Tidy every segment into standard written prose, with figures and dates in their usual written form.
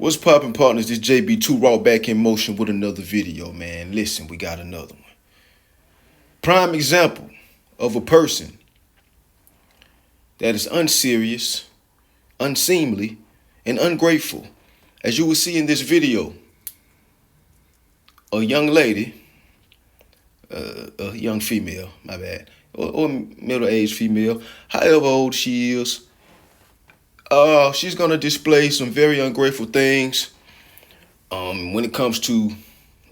What's poppin', partners? This JB2 Raw back in motion with another video, man. Listen, we got another one. Prime example of a person that is unserious, unseemly, and ungrateful. As you will see in this video, a young lady, a young female, my bad, or middle-aged female, however old she is, she's gonna display some very ungrateful things when it comes to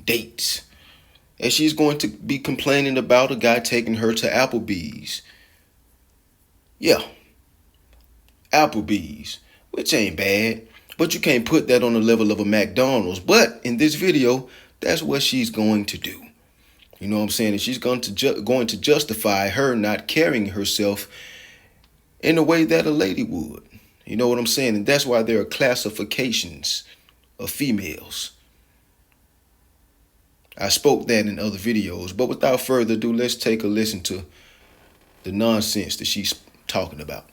dates. And she's going to be complaining about a guy taking her to Applebee's. Yeah, Applebee's, which ain't bad, but you can't put that on the level of a McDonald's. But in this video, that's what she's going to do. You know what I'm saying? And she's going to justify her not carrying herself in the way that a lady would. You know what I'm saying? And that's why there are classifications of females. I spoke that in other videos, but without further ado, let's take a listen to the nonsense that she's talking about.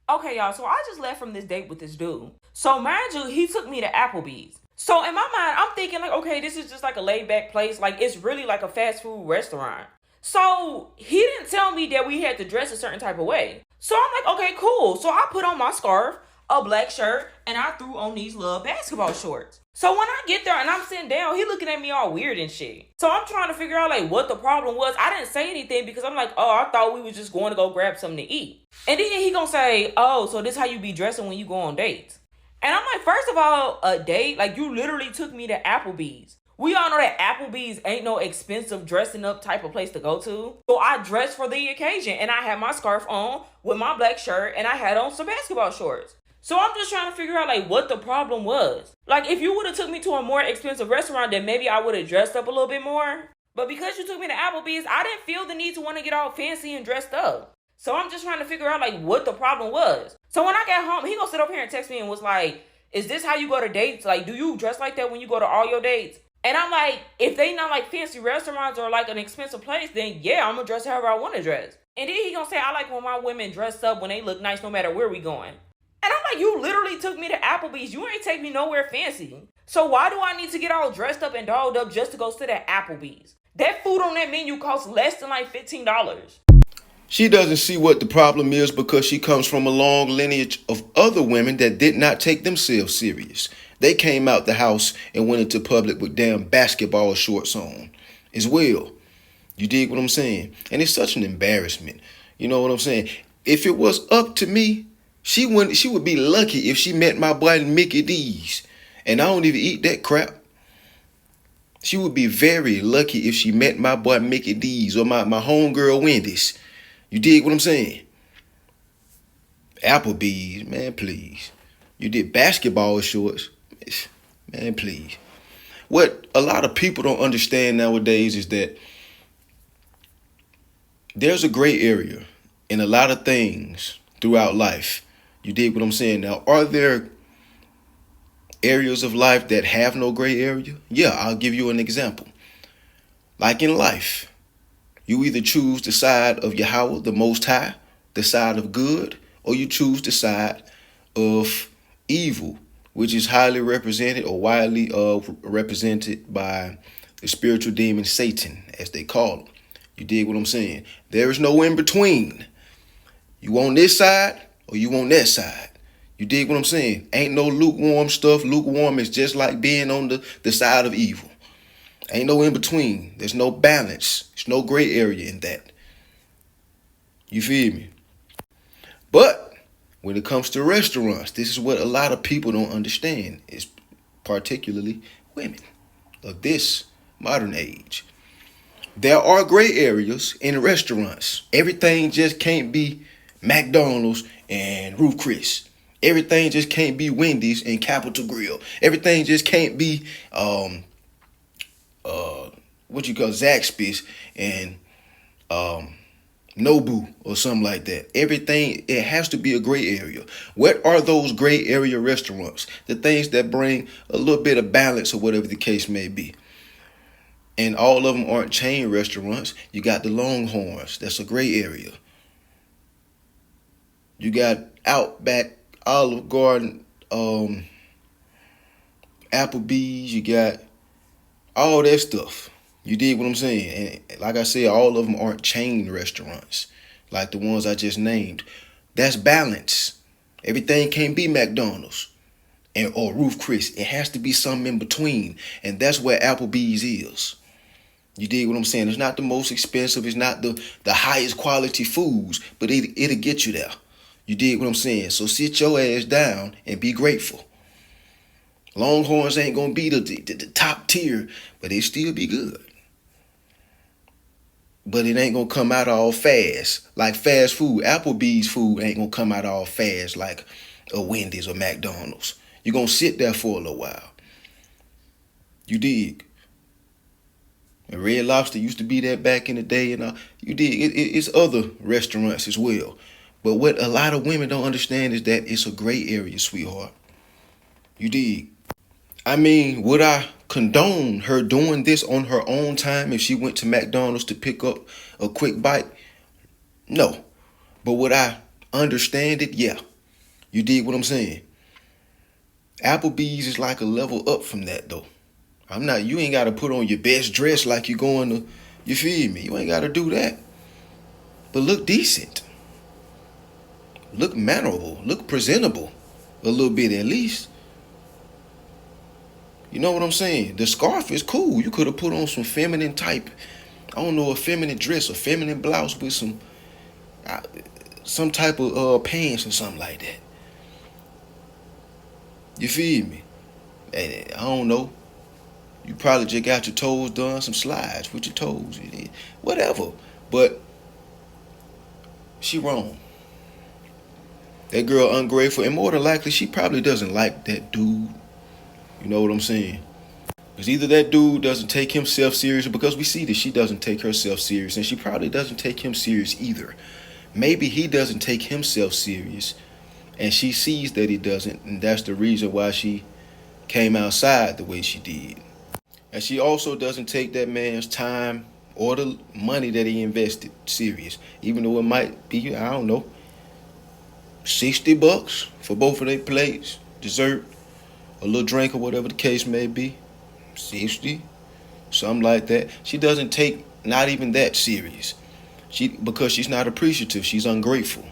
Okay, y'all, so I just left from this date with this dude. So mind you, he took me to Applebee's. So in my mind, I'm thinking like, okay, this is just like a laid back place. Like it's really like a fast food restaurant. So he didn't tell me that we had to dress a certain type of way. So I'm like, okay, cool. So I put on my scarf, a black shirt, and I threw on these little basketball shorts. So when I get there and I'm sitting down, he looking at me all weird and shit. So I'm trying to figure out like what the problem was. I didn't say anything because I'm like, oh, I thought we was just going to go grab something to eat. And then he gonna say, oh, so this how you be dressing when you go on dates. And I'm like, first of all, a date? Like you literally took me to Applebee's. We all know that Applebee's ain't no expensive dressing up type of place to go to. So I dressed for the occasion and I had my scarf on with my black shirt and I had on some basketball shorts. So I'm just trying to figure out like what the problem was. Like if you would have took me to a more expensive restaurant, then maybe I would have dressed up a little bit more. But because you took me to Applebee's, I didn't feel the need to want to get all fancy and dressed up. So I'm just trying to figure out like what the problem was. So when I got home, he gonna sit up here and text me and was like, is this how you go to dates? Like, do you dress like that when you go to all your dates? And I'm like, if they not like fancy restaurants or like an expensive place, then yeah, I'm gonna dress however I want to dress. And then he gonna say, I like when my women dress up when they look nice no matter where we going. And I'm like, you literally took me to Applebee's. You ain't take me nowhere fancy. So why do I need to get all dressed up and dolled up just to go sit at Applebee's? That food on that menu costs less than like $15. She doesn't see what the problem is because she comes from a long lineage of other women that did not take themselves serious. They came out the house and went into public with damn basketball shorts on as well. You dig what I'm saying? And it's such an embarrassment. You know what I'm saying? If it was up to me, she would be lucky if she met my boy Mickey D's. And I don't even eat that crap. She would be very lucky if she met my boy Mickey D's or my homegirl Wendy's. You dig what I'm saying? Applebee's, man, please. You did basketball shorts. Man, please. What a lot of people don't understand nowadays is that there's a gray area in a lot of things throughout life. You dig what I'm saying? Now, are there areas of life that have no gray area? Yeah, I'll give you an example. Like in life, you either choose the side of Yahweh, the Most High, the side of good, or you choose the side of evil, which is highly represented or widely represented by the spiritual demon Satan, as they call him. You dig what I'm saying? There is no in between. You on this side or you on that side. You dig what I'm saying? Ain't no lukewarm stuff. Lukewarm is just like being on the side of evil. Ain't no in between. There's no balance. There's no gray area in that. You feel me? But when it comes to restaurants, this is what a lot of people don't understand, is particularly women of this modern age. There are gray areas in restaurants. Everything just can't be McDonald's and Ruth Chris. Everything just can't be Wendy's and Capitol Grill. Everything just can't be Zaxby's and Nobu or something like that. Everything, it has to be a gray area. What are those gray area restaurants? The things that bring a little bit of balance or whatever the case may be. And all of them aren't chain restaurants. You got the Longhorns. That's a gray area. You got Outback, Olive Garden, Applebee's, you got all that stuff. You dig what I'm saying? And like I said, all of them aren't chain restaurants like the ones I just named. That's balance. Everything can't be McDonald's or Ruth Chris. It has to be something in between. And that's where Applebee's is. You dig what I'm saying? It's not the most expensive. It's not the highest quality foods, but it'll get you there. You dig what I'm saying? So sit your ass down and be grateful. Longhorns ain't going to be the top tier, but they still be good. But it ain't going to come out all fast. Like fast food. Applebee's food ain't going to come out all fast like a Wendy's or McDonald's. You're going to sit there for a little while. You dig? And Red Lobster used to be that back in the day, and you dig. It's other restaurants as well. But what a lot of women don't understand is that it's a gray area, sweetheart. You dig? I mean, would I condone her doing this on her own time if she went to McDonald's to pick up a quick bite? No. But would I understand it? Yeah. You dig what I'm saying? Applebee's is like a level up from that, though. You ain't got to put on your best dress like you're going to, you feel me? You ain't got to do that. But look decent. Look mannerable. Look presentable. A little bit at least. You know what I'm saying? The scarf is cool. You could have put on some feminine type, I don't know, a feminine dress, a feminine blouse with some type of pants or something like that. You feel me? And I don't know. You probably just got your toes done, some slides with your toes. Whatever. But she wrong. That girl ungrateful. And more than likely, she probably doesn't like that dude. You know what I'm saying? Because either that dude doesn't take himself serious, because we see that she doesn't take herself serious, and she probably doesn't take him serious either. Maybe he doesn't take himself serious, and she sees that he doesn't, and that's the reason why she came outside the way she did. And she also doesn't take that man's time or the money that he invested serious. Even though it might be, I don't know, $60 for both of their plates, dessert, a little drink or whatever the case may be. 60, something like that. She doesn't take not even that serious. Because she's not appreciative. She's ungrateful.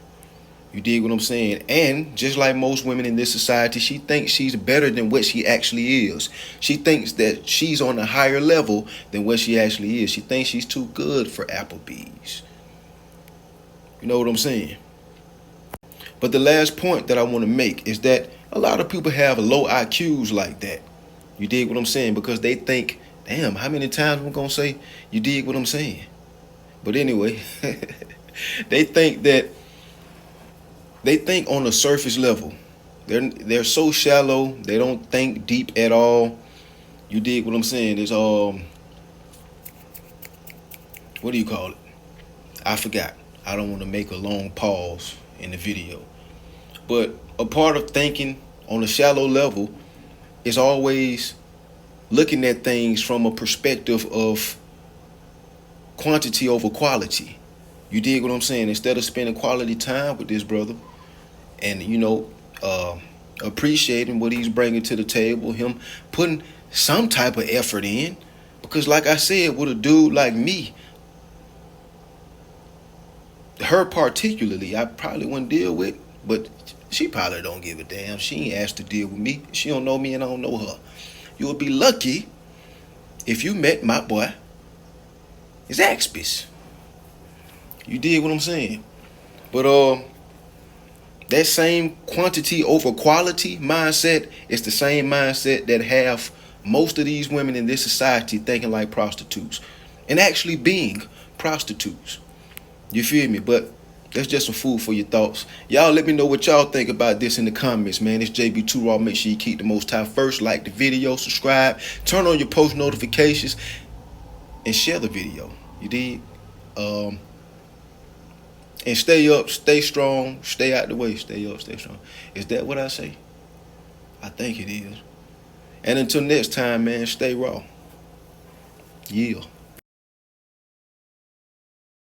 You dig what I'm saying? And just like most women in this society, she thinks she's better than what she actually is. She thinks that she's on a higher level than what she actually is. She thinks she's too good for Applebee's. You know what I'm saying? But the last point that I want to make is that a lot of people have low IQs like that. You dig what I'm saying? Because they think, damn, how many times am I going to say, you dig what I'm saying? But anyway, they think on a surface level. They're so shallow. They don't think deep at all. You dig what I'm saying? It's what do you call it? I forgot. I don't want to make a long pause in the video. But a part of thinking on a shallow level is always looking at things from a perspective of quantity over quality. You dig what I'm saying? Instead of spending quality time with this brother and, appreciating what he's bringing to the table, him putting some type of effort in. Because like I said, with a dude like me, her particularly, I probably wouldn't deal with, but she probably don't give a damn. She ain't asked to deal with me. She don't know me and I don't know her. You would be lucky if you met my boy, Zaxby's. You dig what I'm saying? But that same quantity over quality mindset is the same mindset that have most of these women in this society thinking like prostitutes and actually being prostitutes. You feel me? But that's just some food for your thoughts. Y'all let me know what y'all think about this in the comments, man. It's JB2 Raw. Make sure you keep the most time first. Like the video, subscribe, turn on your post notifications, and share the video. You dig? And stay up, stay strong, stay out the way, stay up, stay strong. Is that what I say? I think it is. And until next time, man, stay raw. Yeah.